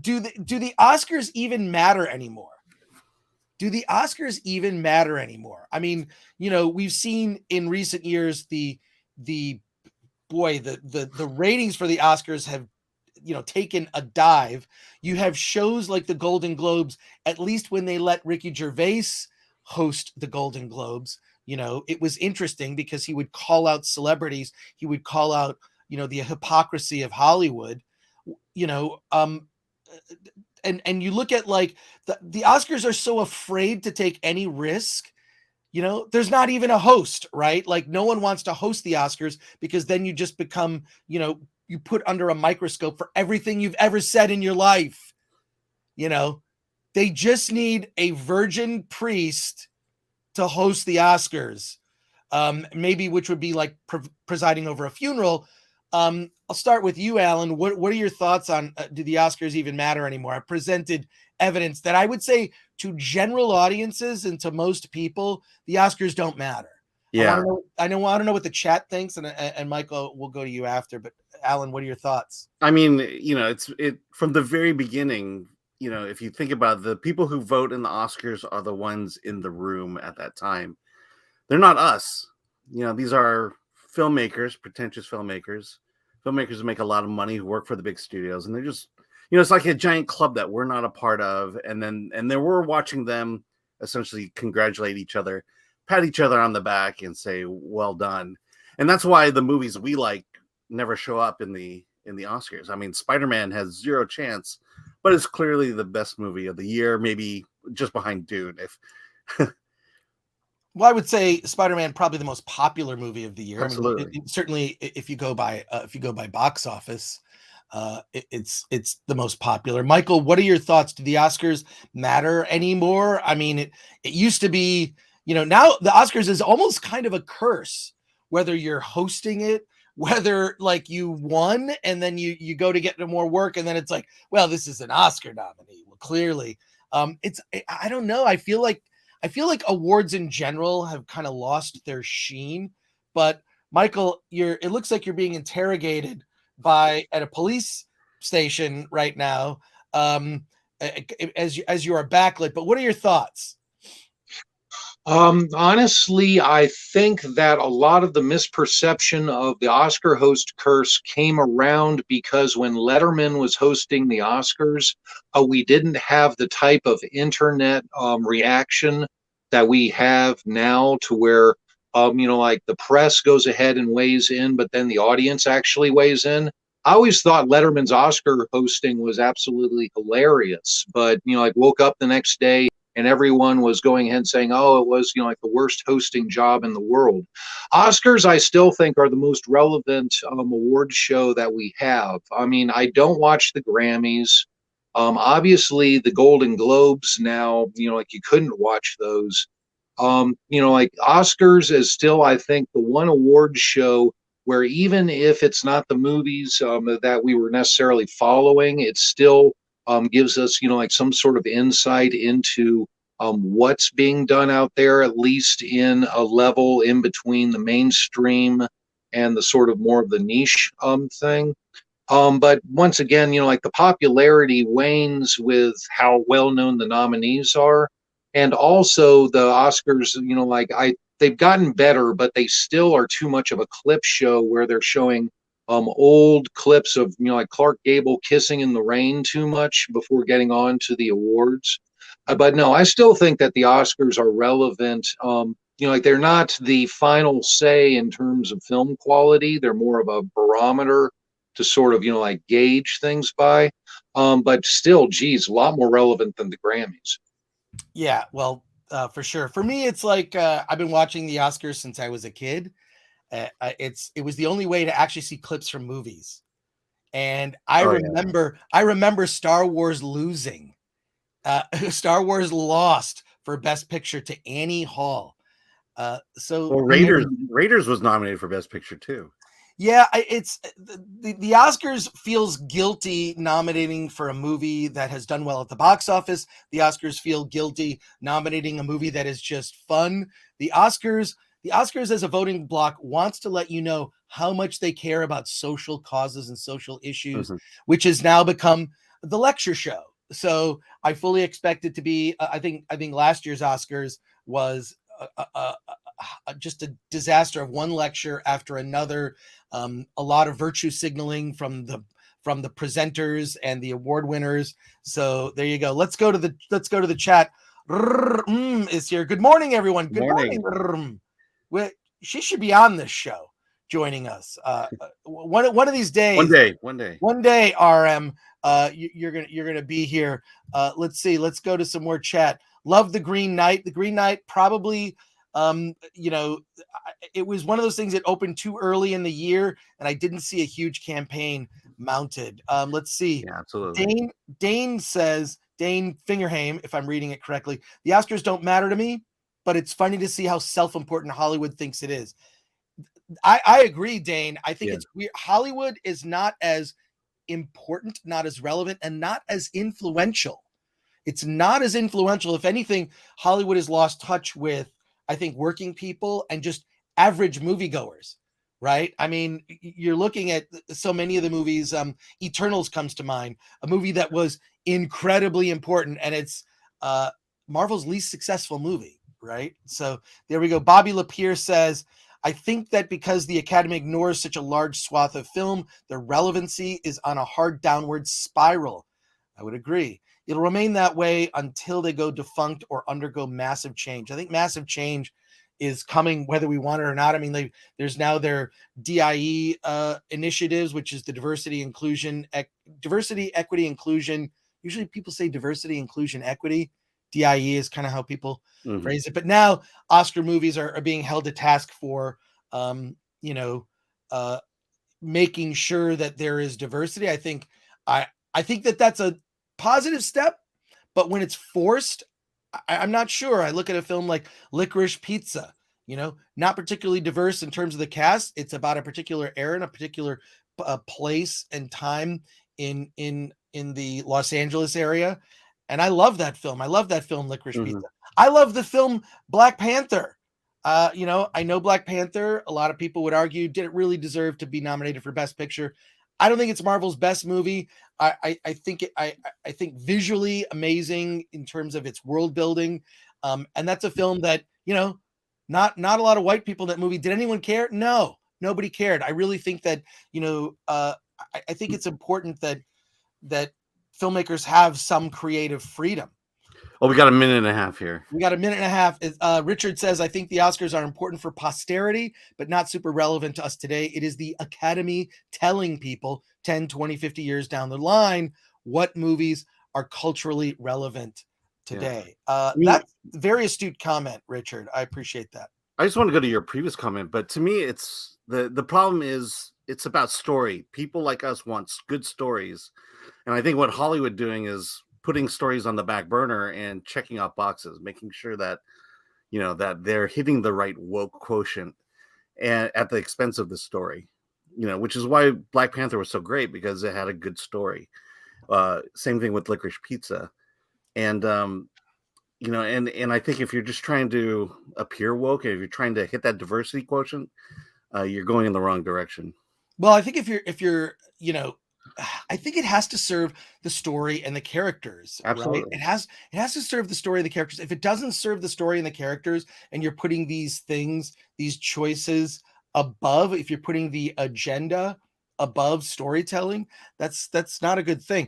do the Oscars even matter anymore? Do the Oscars even matter anymore? I mean, we've seen in recent years the ratings for the Oscars have taken a dive. You have shows like the Golden Globes, at least when they let Ricky Gervais host the Golden Globes, it was interesting because he would call out celebrities. He would call out, the hypocrisy of Hollywood, and you look at like the Oscars are so afraid to take any risk. There's not even a host, right? Like no one wants to host the Oscars because then you just become, you put under a microscope for everything you've ever said in your life. They just need a virgin priest to host the Oscars. Maybe which would be like presiding over a funeral. I'll start with you, Alan. What are your thoughts on do the Oscars even matter anymore? I presented evidence that I would say to general audiences and to most people, the Oscars don't matter. Yeah, I want to know what the chat thinks, and Michael, we'll go to you after. But Alan, what are your thoughts? I mean, it's from the very beginning. If you think about it, the people who vote in the Oscars are the ones in the room at that time. They're not us. These are filmmakers, pretentious filmmakers who make a lot of money, who work for the big studios, and they're just, it's like a giant club that we're not a part of, and then we're watching them essentially congratulate each other, pat each other on the back, and say, "Well done." And that's why the movies we like never show up in the Oscars. I mean, Spider-Man has zero chance, but it's clearly the best movie of the year, maybe just behind Dune. Well, I would say Spider-Man probably the most popular movie of the year. Absolutely. I mean, certainly, if you go by box office, it's the most popular. Michael, what are your thoughts? Do the Oscars matter anymore? I mean, it used to be, now the Oscars is almost kind of a curse, whether you're hosting it, whether like you won and then you go to get more work and then it's like, well, this is an Oscar nominee. Well, clearly, I don't know. I feel like awards in general have kind of lost their sheen. But Michael, it looks like you're being interrogated at a police station right now, as you are backlit. But what are your thoughts? Honestly, I think that a lot of the misperception of the Oscar host curse came around because when Letterman was hosting the Oscars, we didn't have the type of internet reaction that we have now, to where like the press goes ahead and weighs in, but then the audience actually weighs in. I always thought Letterman's Oscar hosting was absolutely hilarious, but like woke up the next day and everyone was going ahead saying, oh, it was, like the worst hosting job in the world. Oscars, I still think, are the most relevant award show that we have. I mean, I don't watch the Grammys. Obviously, the Golden Globes now, like you couldn't watch those. Like Oscars is still, I think, the one award show where even if it's not the movies that we were necessarily following, it still gives us, like some sort of insight into what's being done out there, at least in a level in between the mainstream and the sort of more of the niche thing. But once again, like the popularity wanes with how well known the nominees are. And also the Oscars, they've gotten better, but they still are too much of a clip show where they're showing old clips of, like Clark Gable kissing in the rain too much before getting on to the awards. But no, I still think that the Oscars are relevant. Like they're not the final say in terms of film quality. They're more of a barometer to sort of, like gauge things by. But still, geez, a lot more relevant than the Grammys. Yeah, well, for sure. For me, it's like I've been watching the Oscars since I was a kid. It was the only way to actually see clips from movies, and I remember Star Wars losing. Star Wars lost for Best Picture to Annie Hall. Raiders was nominated for Best Picture too. Yeah, it's the Oscars feels guilty nominating for a movie that has done well at the box office. The Oscars feel guilty nominating a movie that is just fun. The Oscars as a voting block wants to let you know how much they care about social causes and social issues, which has now become the lecture show. So I fully expect it to be. I think last year's Oscars was just a disaster of one lecture after another. A lot of virtue signaling from the presenters and the award winners. So there you go. Let's go to the chat. Is here. Good morning, everyone. Good morning. She should be on this show, joining us. One of these days. One day, RM. You're gonna be here. Let's see. Let's go to some more chat. Love the Green Knight. The Green Knight probably. It was one of those things that opened too early in the year, and I didn't see a huge campaign mounted. Let's see. Yeah, absolutely. Dane says, Dane Fingerheim, if I'm reading it correctly, the Oscars don't matter to me, but it's funny to see how self-important Hollywood thinks it is. I agree, Dane. I think it's weird. Hollywood is not as important, not as relevant, and not as influential. It's not as influential. If anything, Hollywood has lost touch with, I think, working people and just average moviegoers, right? I mean, you're looking at so many of the movies. Eternals comes to mind, a movie that was incredibly important, and it's Marvel's least successful movie, right? So there we go. Bobby Lapierre says, I think that because the Academy ignores such a large swath of film, the relevancy is on a hard downward spiral. I would agree. It'll remain that way until they go defunct or undergo massive change. I think massive change is coming, whether we want it or not. I mean, there's now their DIE initiatives, which is the diversity, equity, inclusion. Usually people say diversity, inclusion, equity. DIE is kind of how people phrase it. But now Oscar movies are being held to task for, making sure that there is diversity. I think that that's a positive step, but when it's forced, I'm not sure. I look at a film like Licorice Pizza, not particularly diverse in terms of the cast. It's about a particular era and a particular place and time in the Los Angeles area. And I love that film. I love that film, Licorice Pizza. I love the film Black Panther. I know Black Panther, a lot of people would argue, didn't really deserve to be nominated for Best Picture. I don't think it's Marvel's best movie. I think visually amazing in terms of its world building. And that's a film that, not a lot of white people in that movie. Did anyone care? No, nobody cared. I really think that, I think it's important that filmmakers have some creative freedom. Oh, we got a minute and a half here. Richard says, I think the Oscars are important for posterity, but not super relevant to us today. It is the Academy telling people 10, 20, 50 years down the line what movies are culturally relevant today. That's a very astute comment, Richard. I appreciate that. I just want to go to your previous comment, but to me, it's the problem is it's about story. People like us want good stories. And I think what Hollywood doing is putting stories on the back burner and checking off boxes, making sure that, that they're hitting the right woke quotient and at the expense of the story, which is why Black Panther was so great, because it had a good story. Same thing with Licorice Pizza. And, and I think if you're just trying to appear woke, if you're trying to hit that diversity quotient, you're going in the wrong direction. Well, I think if you're, I think it has to serve the story and the characters. Absolutely. Right? It has to serve the story and the characters. If it doesn't serve the story and the characters, and you're putting these choices above, if you're putting the agenda above storytelling, that's not a good thing.